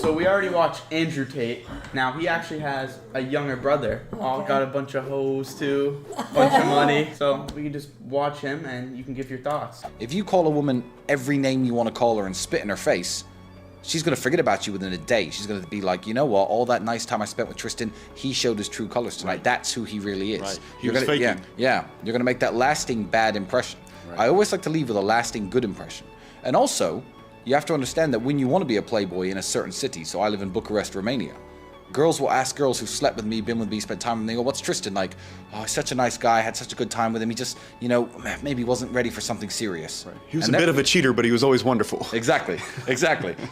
So we already watched Andrew Tate. Now he actually has a younger brother. All got a bunch of hoes too, bunch of money. So we can just watch him and you can give your thoughts. If you call a woman every name you want to call her and spit in her face, she's going to forget about you within a day. She's going to be like, you know what, all that nice time I spent with Tristan, he showed his true colors tonight. Right. That's who he really is. Right. He was faking. Yeah. You're going to make that lasting bad impression. Right. I always like to leave with a lasting good impression. And also, you have to understand that when you want to be a playboy in a certain city, so I live in Bucharest, Romania, girls will ask girls who slept with me, been with me, spent time with me, they go, what's Tristan like? Oh, he's such a nice guy, had such a good time with him. He just, maybe wasn't ready for something serious. Right. He was a bit of a cheater, but he was always wonderful. Exactly.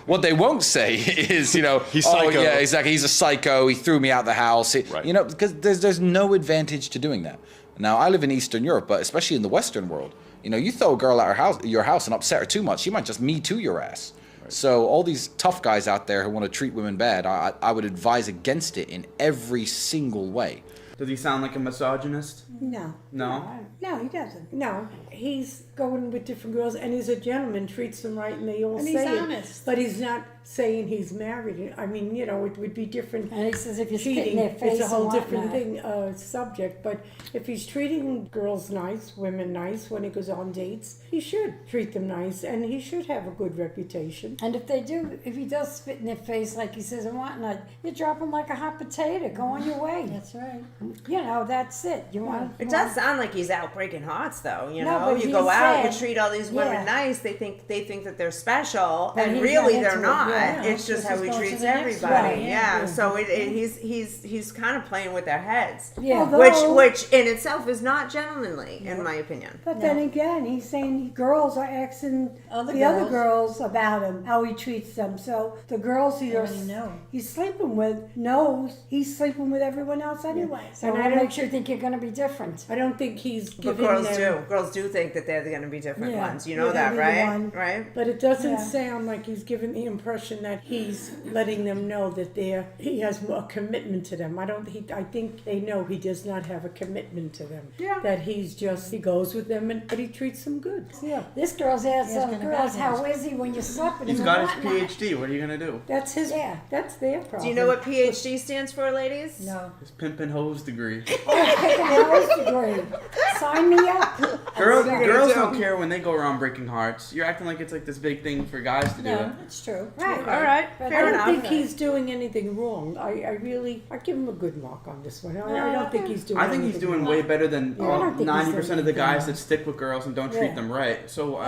What they won't say is, he's psycho. Yeah, exactly. He's a psycho. He threw me out the house. Right. Because there's no advantage to doing that. Now, I live in Eastern Europe, but especially in the Western world, you throw a girl at your house and upset her too much, she might just Me Too your ass. Right. So all these tough guys out there who want to treat women bad, I would advise against it in every single way. Does he sound like a misogynist? No. No? No, he doesn't. No, he's going with different girls, and he's a gentleman, treats them right, and they all And say he's it. honest. But he's not saying he's married. I mean, it would be different. And he says if you're cheating, spitting their face it's a whole and different whatnot. thing, subject. But if he's treating girls nice, women nice, when he goes on dates, he should treat them nice, and he should have a good reputation. And if he does spit in their face like he says and whatnot, you drop him like a hot potato. Go on your way. That's right. That's it. It does sound like he's out breaking hearts, though. But You go out, you said- treat all these women Yeah. nice. They think that they're special, But and he's really not they're into it. not. Yeah. It's just how he Just go to treats the next everybody. one. Yeah. Yeah. So he's kind of playing with their heads. Yeah. Although- Which in itself is not gentlemanly, in my opinion. But then again, he's saying girls are asking Other the other girls. girls about him, how he treats them. So the girls he's sleeping with knows he's sleeping with everyone else anyway. So And what makes you think you're going to be different? I don't think he's But giving girls them, do. Girls do think that they're going to be different Yeah. ones. You know Yeah, that, they're right? the one. Right? But it doesn't Yeah. sound like he's giving the impression that he's letting them know that he has a commitment to them. I think they know he does not have a commitment to them. Yeah. That he goes with them, but he treats them good. Yeah. This girl's asked He's some gonna girls, back how is he when you slept with him? He's got and his whatnot. PhD. What are you going to do? That's that's their problem. Do you know what PhD stands for, ladies? No. His pimp and hose degree. Taking a house degree. Sign me up. Girls do. don't care when they go around breaking hearts. You're acting like it's like this big thing for guys to do it. No, it's true. Right. All right. But Fair I enough. don't think he's doing anything wrong. I give him a good mark on this one. I don't think he's doing. I think he's anything doing wrong. way better than I don't think he's 90% of the doing guys anything that stick with girls and don't treat Yeah. them right. So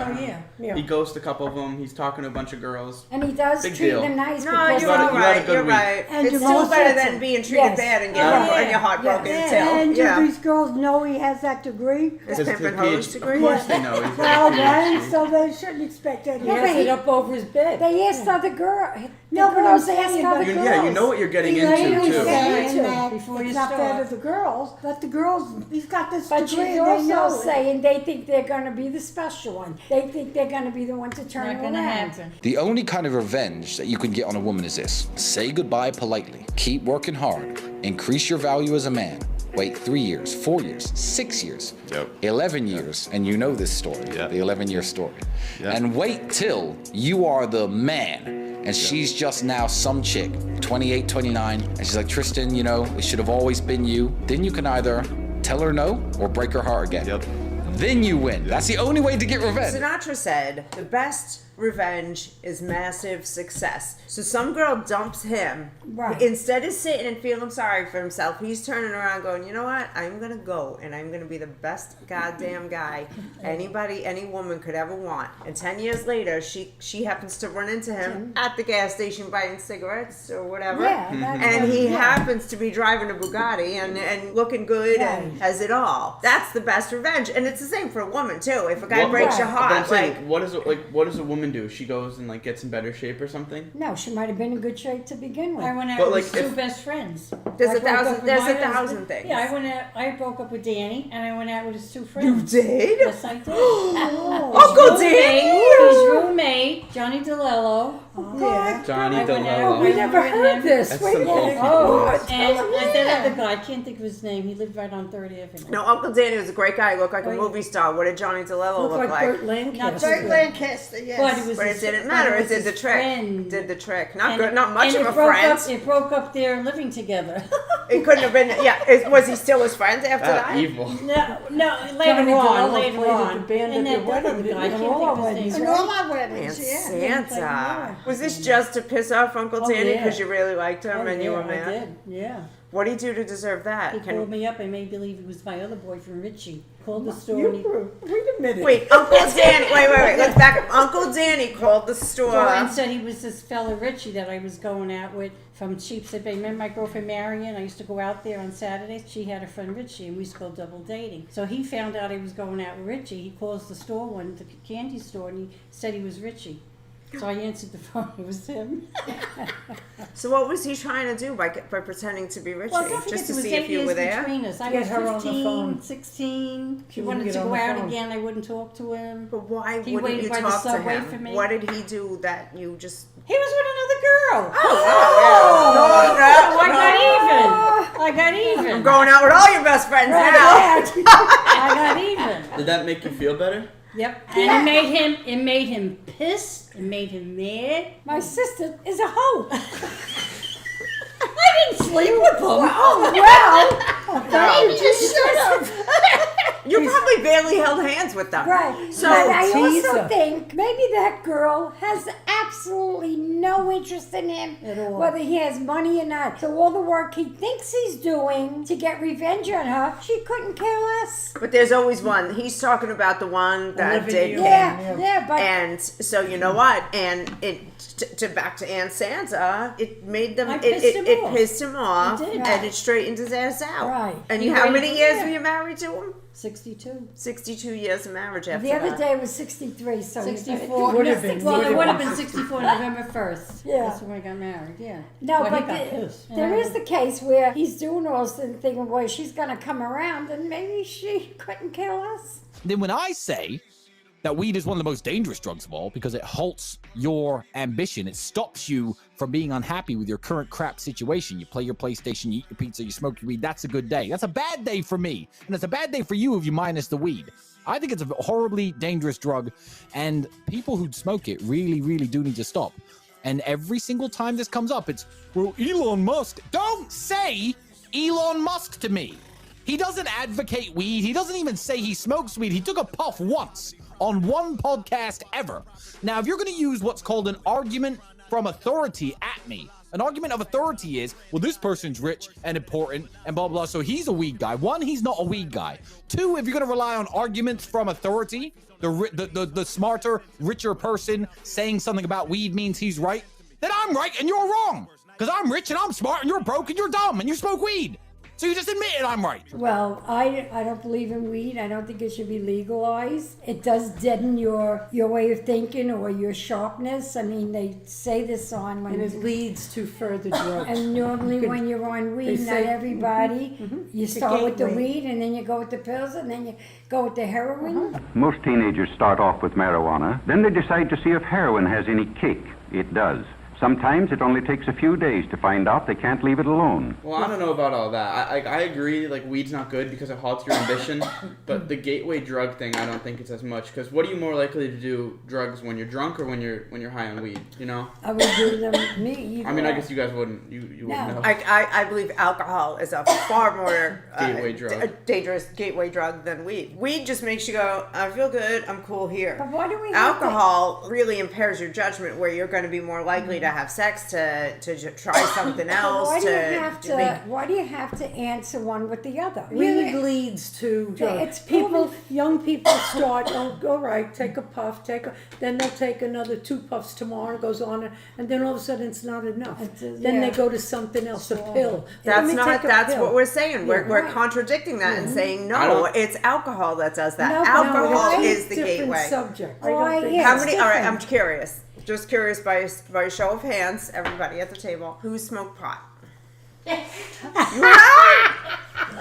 Yeah. he ghosted a couple of them. He's talking to a bunch of girls. And he does Big treat deal. them nice No, because you're got a- all you had a right. good You're week. right. And It's Jamal still better Jackson. than being treated Yes. bad and Yeah. getting your heart broken Yeah. still. And do Yeah. these girls know he has that degree? His His pimp and PhD hose degree. Of course they know. He's Well, got a then, PhD. so they shouldn't expect that he Yeah, has but it he- up over his bed. they asked other girls. No, but I'm girls saying ask that- other girls. Yeah, you know what you're getting He into ain't too. saying Yeah. that Before it's you not fair start. to the girls, but the girls, he's got this But degree she's and they know also it. saying they think they're going to be the special one. They think they're going to be the one to turn Not it going to around. happen. The only kind of revenge that you can get on a woman is this. Say goodbye politely. Keep working hard. Increase your value as a man. Wait 3 years, 4 years, 6 years, Yep. 11 years, and you know this story, Yeah. the 11-year story. Yeah. And wait till you are the man, and she's just now some chick, 28, 29, and she's like, Tristan, it should have always been you. Then you can either tell her no or break her heart again. Yep. Then you win. That's the only way to get revenge. Sinatra said, the best revenge is massive success. So some girl dumps him. Right. Instead of sitting and feeling sorry for himself, he's turning around going, you know what? I'm going to go and I'm going to be the best goddamn guy any woman could ever want. And 10 years later, she happens to run into him at the gas station buying cigarettes or whatever. Yeah, that's And what- he yeah. happens to be driving a Bugatti and looking good and Right. has it all. That's the best revenge. And it's the same for a woman too. If a guy breaks your But I'm heart, saying, like, what does a woman do? She goes and gets in better shape or something? No, she might have been in good shape to begin with. I went out But, with like, two if- best friends. there's I a broke up thousand with there's my a husband. thousand things. Yeah, I broke up with Danny and I went out with his two friends. You did? Yes, I did. Uncle His Dan! roommate, Johnny DeLello, God. Johnny I went out, DeLillo. We never heard this. That's Wait some a minute. old Oh, school. tell And him that other that. guy, I can't think of his name. He lived right on 30th Avenue. No, Uncle Danny was a great guy. He looked like a Oh, yeah. movie star. What did Johnny DeLillo Look look like Burt Lancaster. Burt Lancaster, yes. But it was But it his- didn't but matter. It was did the his trick. friend. Did the trick. Not And good. Not much and of a it broke friend. Up, it broke up their living together. It couldn't have been. Yeah. Was he still his friend after that? Evil. no, later Johnny on, DeLillo later played at on. the band And at that the other wedding, guy, I didn't can't he? think of his And name. all our And weddings, yeah. Santa. Was this just to piss off Uncle Danny yeah. because you really liked him Oh, and you yeah, were mad? I did, yeah. What did he do to deserve that? He called me up and made believe it was my other boyfriend, Richie. Called the store You and he were- Wait a minute. Wait, Uncle Danny. Wait. Let's back up. Uncle Danny called the store. and said he was this fella Richie that I was going out with from Sheepshead Bay. Remember my girlfriend Marion? I used to go out there on Saturdays. She had a friend Richie, and we used to go double dating. So he found out I was going out with Richie. He calls the store the candy store, and he said he was Richie. So I answered the phone. It was him. So what was he trying to do by pretending to be Richie? Well, don't forget Just to there was see 8 if you years were there? between us. I Get was her on the 15, phone. 16. He She wouldn't wanted get to on go the out phone. again. I wouldn't talk to him. But why He wouldn't waited you by the talk to subway him? for me. What did he do that you just... He was with another girl. Oh, I got even. I'm going out with all your best friends now. I got even. Did that make you feel better? Yep. And it made him pissed. It made him mad. My sister is a hoe. I didn't sleep with him. Well, you just should have. You probably barely held hands with them. Right. So but I teaser. also think maybe that girl has absolutely no interest in him, At all. whether he has money or not. So all the work he thinks he's doing to get revenge on her, she couldn't care less. But there's always one. He's talking about the one that Olivia did. Newton. Yeah, but And so you know what? And it to back to Aunt Santa, it made them. I It pissed him off. pissed him off, It did. and it straightened his ass out. Right. And He how waited many a years year. were you married to him? 62. 62 years of marriage after the other that. day was 63, so 64. Would have been. Well, it Would would have have been 64 November 1st. Yeah. That's when I got married, yeah. No, Well, he but got pissed. there is the case where he's doing all this and thinking, boy, she's going to come around, and maybe she couldn't care less. Then when I say that weed is one of the most dangerous drugs of all because it halts your ambition, it stops you from being unhappy with your current crap situation. You play your PlayStation, you eat your pizza, you smoke your weed. That's a good day. That's a bad day for me. And it's a bad day for you if you minus the weed. I think it's a horribly dangerous drug, and people who smoke it really, really do need to stop. And every single time this comes up, it's, well, Elon Musk. Don't say Elon Musk to me. He doesn't advocate weed. He doesn't even say he smokes weed. He took a puff once on one podcast ever. Now, if you're going to use what's called an argument from authority at me, an argument of authority is, well, this person's rich and important and blah, blah, so he's a weed guy. One, he's not a weed guy. Two, if you're going to rely on arguments from authority, the smarter, richer person saying something about weed means he's right, then I'm right and you're wrong. Because I'm rich and I'm smart and you're broke and you're dumb and you smoke weed. So you just admitted I'm right. Well, I don't believe in weed. I don't think it should be legalized. It does deaden your way of thinking or your sharpness. I mean, they say this on when And it leads to further drugs. and normally You can- when you're on they weed, not say- everybody. You start with the gateway. weed, and then you go with the pills, and then you go with the heroin. Most teenagers start off with marijuana, then they decide to see if heroin has any kick. It does. Sometimes it only takes a few days to find out they can't leave it alone. Well, I don't know about all that. I agree, like, weed's not good because it halts your ambition, but the gateway drug thing, I don't think it's as much, because what are you more likely to do drugs when you're drunk or when you're high on weed, you know? I would do them, me. I mean, I guess you guys wouldn't, you wouldn't know. I believe alcohol is a far more Gateway drug. dangerous gateway drug than weed. Weed just makes you go, I feel good, I'm cool here. But why do we have to- Alcohol really impairs your judgment, where you're going to be more likely to have sex, to try something But else. why do you make- have to answer one with the other? Weed leads to It's people. Young people start. Oh, all right, take a puff. Then they'll take another 2 puffs tomorrow. Goes on, and then all of a sudden it's not enough. Then they yeah. go to something else, a pill. Let That's me not. take a That's pill. what we're saying. We're right. contradicting that and saying I no. don't- It's alcohol that does that. No, but alcohol no, is the different gateway. subject. Oh, I don't think yeah. How it's many? All right, I'm different. curious. Just curious by show of hands, everybody at the table, who smoked pot? You have?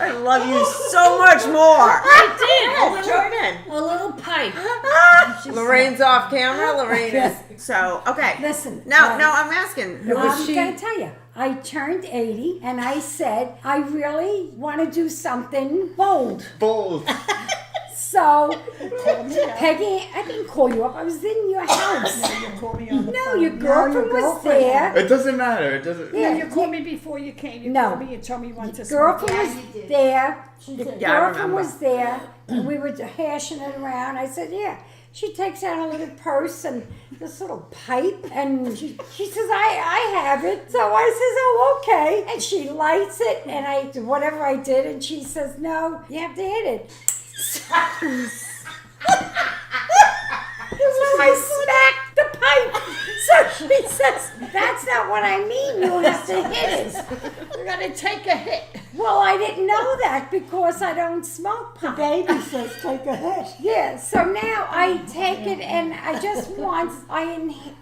I love you so much more. I did. Join in. A little pipe. Lorraine's off camera. Lorraine is so okay. Listen, No, I'm asking. was I'm she- going to tell you. I turned 80 and I said, I really want to do something bold. Bold. So, Peggy, I didn't call you up. I was in your house. No, your girlfriend was there. It doesn't matter. It doesn't. Yeah, You called me before you came. You No. called me. You told me you wanted to Girlfriend smoke. was there. The Yeah, I girlfriend remember. was there. And we were hashing it around. I said, yeah. She takes out a little purse and this little pipe, and she says, I have it. So I says, oh, okay. And she lights it, and I do whatever I did, and she says, no, you have to hit it. So I smacked the pipe. So she says, that's not what I mean. You have to hit it. You gotta take a hit. Well, I didn't know that because I don't smoke pot. Baby says take a hit. Yeah, so now I take it and I just once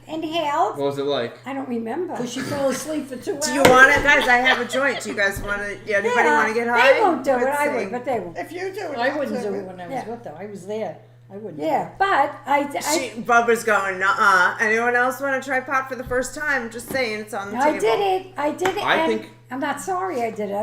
inhaled. What was it like? I don't remember. She fell asleep for 2 hours. Do you want it, guys? I have a joint. Do you guys want to? Anybody want to get high? They won't do it. Let's I see. would, but they won't. If you do it, I I'll wouldn't do do it when I was Yeah. with her. I was there. I wouldn't. Yeah, but Bubba's going, nuh-uh. Anyone else want to try pot for the first time? Just saying, it's on the table. I did it. I did it. I and think- I'm not sorry I did it.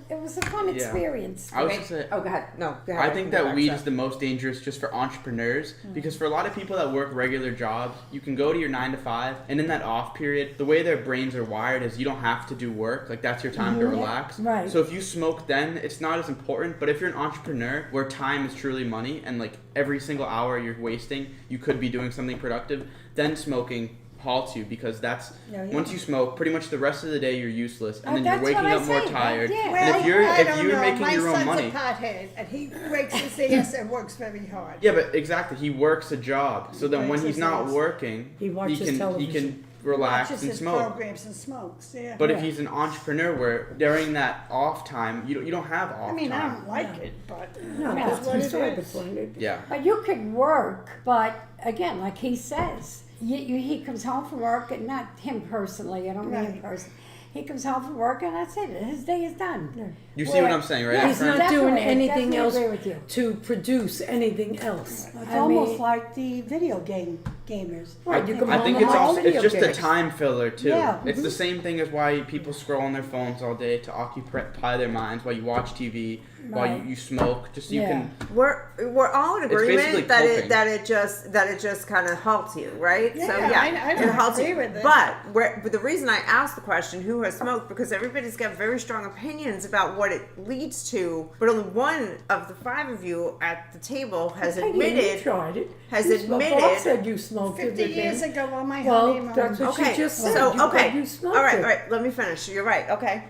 It was a fun Yeah. experience. I was just saying. Oh, go ahead. No, go ahead. I think that weed is the most dangerous just for entrepreneurs because for a lot of people that work regular jobs, you can go to your 9 to 5 and in that off period, the way their brains are wired is you don't have to do work. Like that's your time to relax. Right. So if you smoke then, it's not as important. But if you're an entrepreneur where time is truly money and like every single hour you're wasting, you could be doing something productive, then smoking halts you because that's once you smoke, pretty much the rest of the day you're useless and then you're that's waking what I up more say, tired. yeah. And if you're I don't know. making your own money. My son's a pothead, and he breaks his ass and works very hard. Yeah, but exactly. He works a job, so then when he's not working, He watches he can television. relax Watches and his smoke. programs and smokes. Yeah. But if he's an entrepreneur, where during that off time, you don't have off I mean, I time. don't like it, but No, that's that's what it beside the is. point. Yeah. But you could work, but again, like he says, he comes home from work, and not him personally, I don't mean him Right. personally. He comes home from work, and that's it. His day is done. You see what I'm saying, right? Yeah, He's friend? not doing Definitely, anything else definitely agree with you. to produce anything else. It's I almost mean, like the video gamers. right, you come I home think and it's watch also video it's just a games. time filler too. Yeah. It's the same thing as why people scroll on their phones all day to occupy their minds while you watch TV, while Right. you smoke, just so you Yeah. can. We're all in It's basically agreement that coping. it just kind of helps you, right? Yeah, so I don't it helps agree you. with it. But the reason I asked the question, who has smoked, because everybody's got very strong opinions about what it leads to, but only one of the 5 of you at the table has Peggy, admitted. you tried it. has You smoked- admitted- Bob said you smoked 50 it. years ago on my Well, honeymoon. that's what Okay, she just said. so You- okay, you smoked all right, it. all right. Let me finish. You're right. Okay.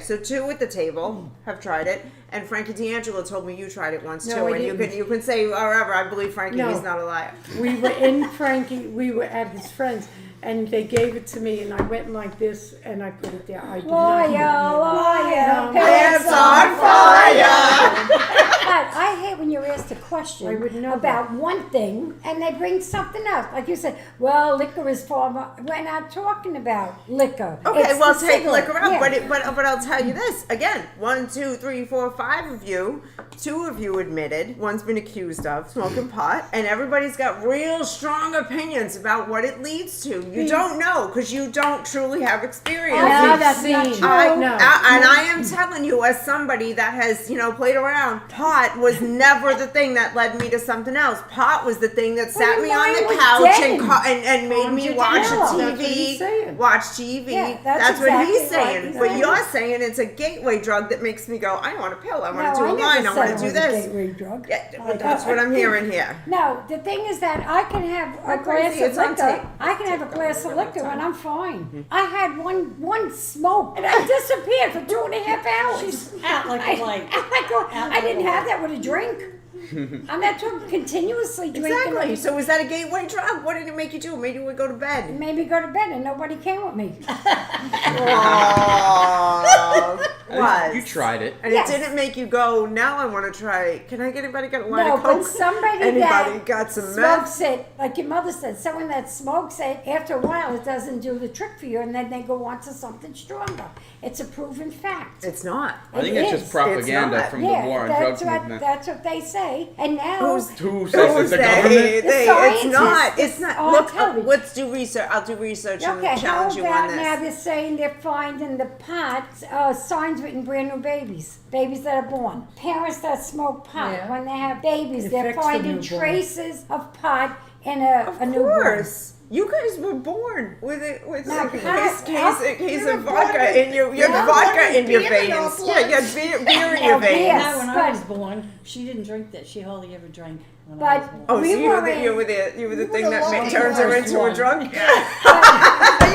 So 2 at the table have tried it, and Frankie D'Angelo told me you tried it once No, too, I and didn't. you can say whatever. I believe Frankie. No. He's not a liar. We were in Frankie, we were at his friends, and they gave it to me, and I went like this, and I put it there. I did not. Liar, Pants on fire. But I hate when you're asked a question I would know about one thing and they bring something else. Like you said, well, liquor is form. We're not talking about liquor. Okay, It's well, the take cigarette. liquor out, Yeah. but I'll tell you this again: 1, 2, 3, 4, 5 of you, 2 of you admitted, one's been accused of smoking pot, and everybody's got real strong opinions about what it leads to. You don't know because you don't truly have experience. No, We've that's not seen. true. And I am telling you, as somebody that has, played around, pot was never the thing that led me to something else. Pot was the thing that sat your me on mind the was couch dead. and made me you watch down. a That's what he's TV. saying. Watch TV. Yeah, that's that's what he's exactly right. saying. He's But saying. you're saying it's a gateway drug that makes me go, I want a pill. I want to do a I line. I never want said to it do was a this. gateway drug. Yeah, well, that's what I'm hearing here. No, the thing is that I can have a Like glass crazy, of it's on liquor. tape. I can have a glass of liquor and I'm fine. I had one smoke and I disappeared for 2.5 hours. She's out like a light. I didn't have that with a drink. I'm not talking continuously drinking. Exactly. So was that a gateway drug? What did it make you do? It made you go to It bed. made me go to bed and nobody came with me. Oh, what? You tried it. And Yes. it didn't make you go, now I want to try. Can anybody get a line No, of Coke? but somebody Anybody that got some meth? smokes it, like your mother said, someone that smokes it, after a while it doesn't do the trick for you, and then they go on to something stronger. It's a proven fact. It's not. I think It it's is. just propaganda It's not. from the war on drugs movement. That's what they say. And now Who says it's Who's the they? government? It's scientists. not. It's not. On Look, television. let's do research. I'll do research okay, and how challenge you on about this. now they're saying they're finding the pot signs written brand new babies that are born. Parents that smoke pot when they have babies, It they're affects the finding newborn. traces of pot in a newborn. Of course. You guys were born with it with Now, a how- case of vodka in your vodka in your veins. Yeah, you had beer in your veins. Yes, Now, when I but- was born, she didn't drink that. She hardly ever drank when I But- was born. Oh, so We you were were the in- you were the thing the that lucky turns her first into a one. drunk.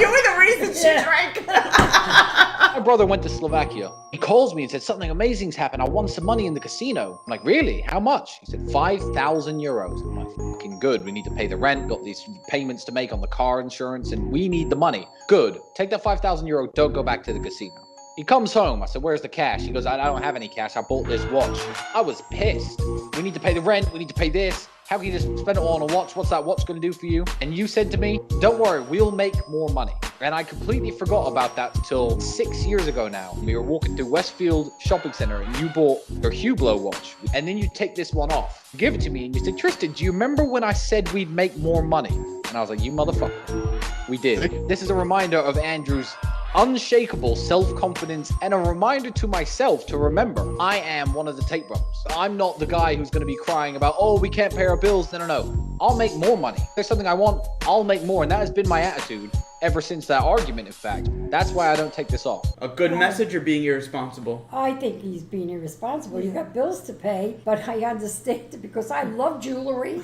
You were the reason she drank. My brother went to Slovakia. He calls me and said, something amazing's happened. I won some money in the casino. I'm like, really? How much? He said, 5,000 euros. I'm like, fucking good. We need to pay the rent, got these payments to make on the car insurance, and we need the money. Good. Take that 5,000 euro, don't go back to the casino. He comes home. I said, where's the cash? He goes, I don't have any cash. I bought this watch. I was pissed. We need to pay the rent. We need to pay this. How can you just spend it all on a watch? What's that watch going to do for you? And you said to me, don't worry, we'll make more money. And I completely forgot about that until 6 years ago now. We were walking through Westfield Shopping Center and you bought your Hublot watch. And then you take this one off, give it to me, and you said, Tristan, do you remember when I said we'd make more money? And I was like, you motherfucker. We did. This is a reminder of Andrew's unshakable self-confidence and a reminder to myself to remember I am one of the Tate brothers. I'm not the guy who's going to be crying about, oh, we can't pay our bills. No. I'll make more money. If there's something I want, I'll make more. And that has been my attitude ever since that argument, in fact. That's why I don't take this off. A good message or being irresponsible? I think he's being irresponsible. You got bills to pay, but I understand it because I love jewelry.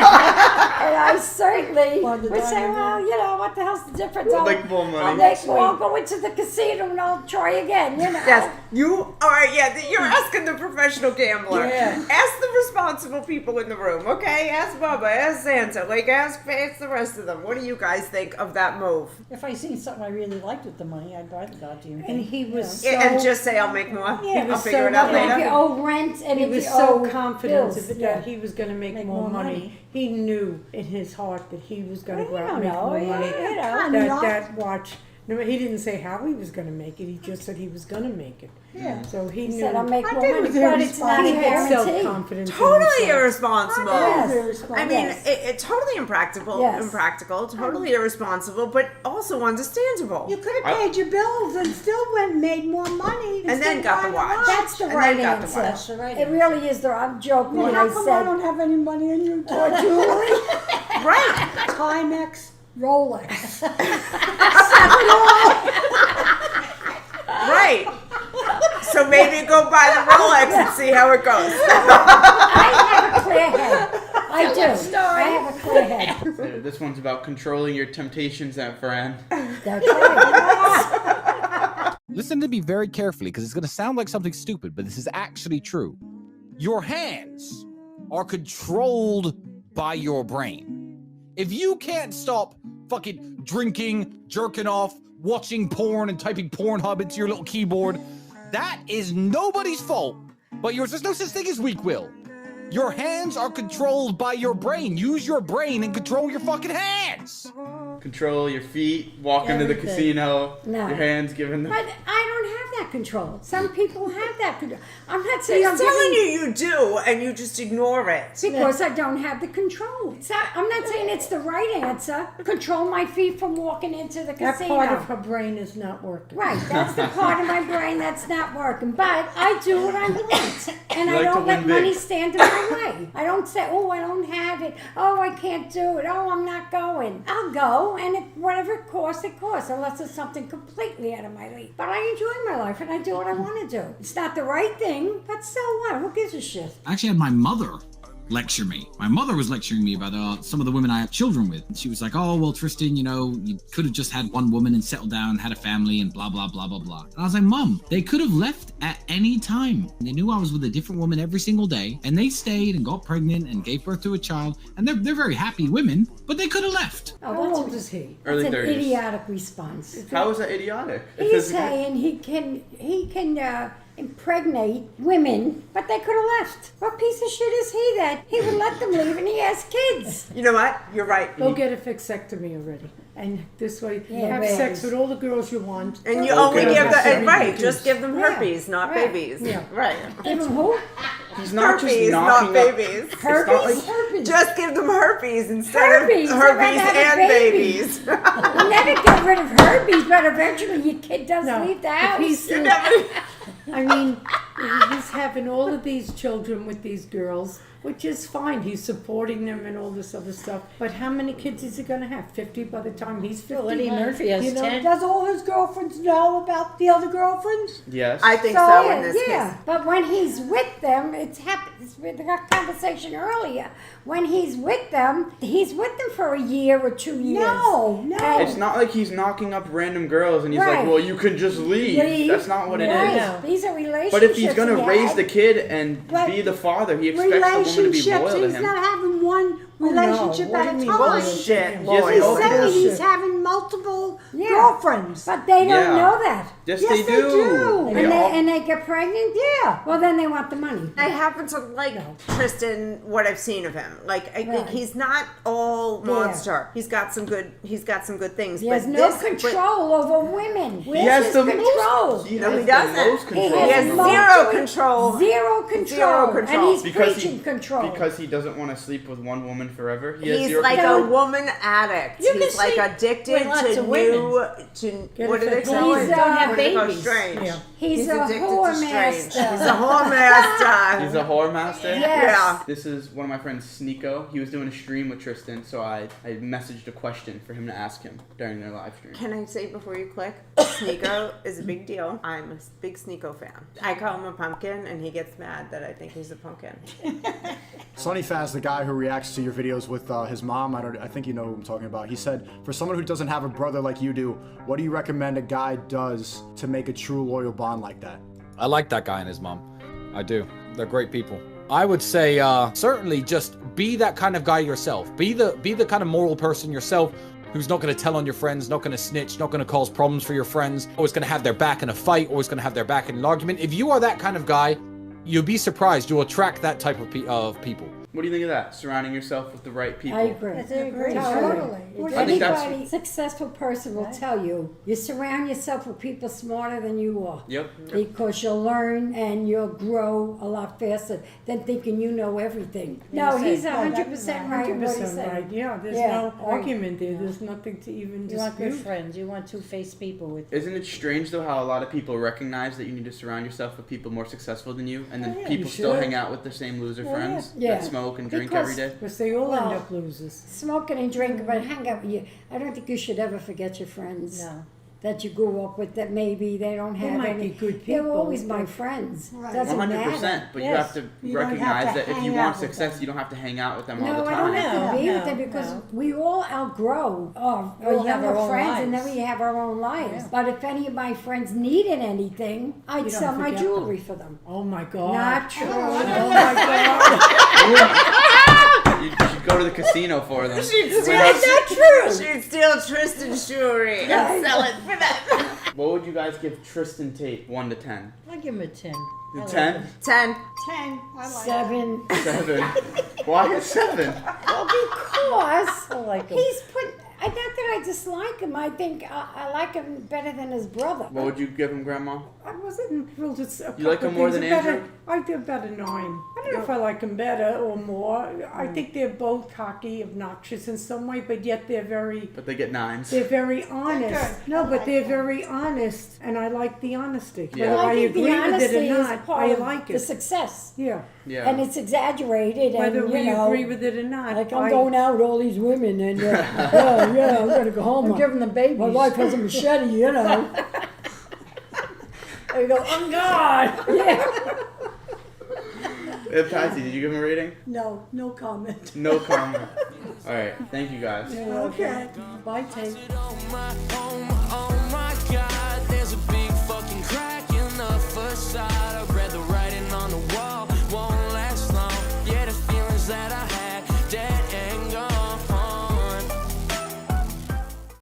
And I certainly would say, well, you know, what the hell's the difference? We'll make more money. I'll go into the casino and I'll try again, you know. Yes, you all right. Yeah, you're asking the professional gambler. Yeah. Ask the responsible people in the room. Okay, ask Bubba, ask Santa, like ask the rest of them. What do you guys think of that move? If I seen something I really liked with the money, I'd buy the goddamn thing. And he was Yeah, and just say I'll make more. He was I'll figure so it out And if you later. owe rent and he if was you so owe confident bills, that yeah. he was going to make more more money. money. He knew in his heart that he was going to go Well, out and you make don't more know, money. you know. That watch. No, he didn't say how he was going to make it. He just said he was going to make it. Yeah. So he He knew. said, I'll make I more think it money, was but it's not a he had guarantee. self-confidence. in Totally himself. irresponsible. Yes. I mean, Yes. it totally impractical, Yes. totally irresponsible, but also understandable. You could have paid your bills and still went and made more money. And then got the watch. That's the And right then got the answer. watch. That's the right It really is. I'm joking Well, when how I come I said don't have any money in your jewelry? Right. Timex, Rolex. Right. So maybe go buy the Rolex and see how it goes. I have a clear head. I do. I have a clear head. This one's about controlling your temptations, that friend. That's right. Listen to me very carefully because it's going to sound like something stupid, but this is actually true. Your hands are controlled by your brain. If you can't stop fucking drinking, jerking off, watching porn, and typing Pornhub into your little keyboard, that is nobody's fault but yours. There's no such thing as weak will. Your hands are controlled by your brain. Use your brain and control your fucking hands. Control your feet, walk into the Everything. casino, No. your hands given the... But I don't have that control. Some people have that control. I'm not saying He's I'm telling giving you do, and you just ignore it. because I don't have the control. I'm not saying it's the right answer. Control my feet from walking into the That casino. part of her brain is not working. Right, that's the part of my brain that's not working. But I do what I want. And You I like to don't let win big. money stand in my way. I don't say, oh, I don't have it. Oh, I can't do it. Oh, I'm not going. I'll go, and whatever it costs, unless it's something completely out of my league. But I enjoy my life, and I do what I want to do. It's not the right thing, but so what? Who gives a shit? I actually had my mother lecture me. My mother was lecturing me about some of the women I have children with. And she was like, oh, well, Tristan, you could have just had one woman and settled down, had a family and blah, blah, blah, blah, blah. And I was like, Mom, they could have left at any time. They knew I was with a different woman every single day, and they stayed and got pregnant and gave birth to a child. And they're very happy women, but they could have left. Oh, How that's old is he? Early an 30s. idiotic response. How is that idiotic? He's saying he can impregnate women, but they could have left. What piece of shit is he that he would let them leave and he has kids? You know what? You're right. Go get a vasectomy already. And this way, you Yeah, have babies. sex with all the girls you want. And you Oh, only good. give the Yeah. right. Just give them Yeah. herpes, not Right. babies. Yeah. Right. Give them who? He's not Herpes, just not knocking up. babies. Herpes? Just give them herpes instead Herpes. of They'd rather herpes have and babies. babies. You never get rid of herpes, but eventually your kid does No, leave the if house. he's still- I mean, he's having all of these children with these girls, which is fine. He's supporting them and all this other stuff. But how many kids is he going to have? 50 by the time he's 50? Well, Eddie Murphy has You know, 10. does all his girlfriends know about the other girlfriends? Yes. I think so in yeah, this yeah. case. But when he's with them, it's happened. We had a conversation earlier. When he's with them for a year or 2 years. No. It's not like he's knocking up random girls and he's Right. like, well, you can just leave. Leave. That's not what it is. Right. No. These are relationships. But if he's going to he raise had. the kid and But be the father, he expects the woman to be Relationships, loyal to he's him. not having one relationship What at do a you mean, time. Bullshit. He's Loyal. He's Oh, saying yeah. he's having multiple Yeah. girlfriends. But they don't Yeah. know that. Yes, Yes, they they do. do. And, We all- they get pregnant? Yeah. Well, then they want the money. I happen to like Tristan. What I've seen of him, like I think Right. he's not all monster. He's got some good. He's got some good things. He but has no this, control over women. Where's He has his the control? most. He No, has he the doesn't. most He control. He has no zero choice. control. Zero control. Zero control. And he's Because preaching control. Because he doesn't want to sleep with one woman forever. He has He's zero like control. a woman addict. You can He's like sleep addicted with lots to of women. new. To Get what a do they fix. call He's, it? don't have What do they call babies. strange. Yeah. He's a addicted whore to strange. master. He's a whore master. He's a whore master. Yes. Yeah. This is one of my friends, Sneeko. He was doing a stream with Tristan, so I messaged a question for him to ask him during their live stream. Can I say before you click? Sneeko is a big deal. I'm a big Sneeko fan. I call him a pumpkin, and he gets mad that I think he's a pumpkin. SonnyFaz, the guy who reacts to your videos with his mom, I think you know who I'm talking about. He said, for someone who doesn't have a brother like you do, what do you recommend a guy does to make a true loyal bond like that? I like that guy and his mom. I do. They're great people. I would say certainly just be that kind of guy yourself. Be the kind of moral person yourself who's not going to tell on your friends, not going to snitch, not going to cause problems for your friends, always going to have their back in a fight, always going to have their back in an argument. If you are that kind of guy, you'll be surprised. You'll attract that type of people. What do you think of that? Surrounding yourself with the right people. I agree. That's a great Totally. I think that's- Anybody successful person will tell you surround yourself with people smarter than you are. Yep. Because you'll learn and you'll grow a lot faster than thinking you know everything. No, You he's said- 100% right in what he 100% said. right. Yeah, there's Yeah, no right. argument there. There's nothing to even You want good dispute. friends. You want two-faced people with you. Isn't it strange though how a lot of people recognize that you need to surround yourself with people more successful than you, and then Yeah, people you still should. hang out with the same loser friends Yeah. that smoke and drink Because- every day? Because they all end Well, up losers. Smoking and drinking, but hang out with you. I don't think you should ever forget your friends. No. That you grew up with, that maybe they don't They have might any. be good They were people, always my but- friends. Right. Doesn't 100%. matter. But you Yes. have to You don't recognize have to that if you hang want out with success, them. you don't have to hang out with them all No, the I time. don't have to be No, with them because no. we all outgrow our We all have younger our own friends, and then lives. we have our own lives. Yeah. But if any of my friends needed anything, I'd You don't sell my forget jewelry for them. Oh my God. Not true. Oh my God. You should go to the casino for them. She'd That's not true. She'd steal Tristan's jewelry and sell it for them. What would you guys give Tristan Tate 1 to 10? I'll give him a 10. I like 10? him. 10. 10. I like 7. 7. Why a 7? Well, because I like him. he's put. Not that I dislike him. I think I like him better than his brother. What would you give him, Grandma? I wasn't thrilled to say. You like him more than Andrew? I do better 9. I don't know if I like him better or more. I think they're both cocky, obnoxious in some way, but yet they're very But they get 9s. honest. good. No, I but like they're that. very honest, and I like the honesty. Yeah. Whether Well, I think the agree with honesty it or is not, part I of like the it. success. Yeah. Yeah. And it's exaggerated, Whether and we you know, agree with it or not. like I'm going out with all these women, and yeah, I'm gonna go home. I'm giving them babies. My wife has a machete, you know. I go, oh God. Yeah. Tate, did you give him a rating? No, no comment. No comment. Alright, thank you guys. Okay. Bye, Tate. Oh my God, there's a big fucking crack in the facade.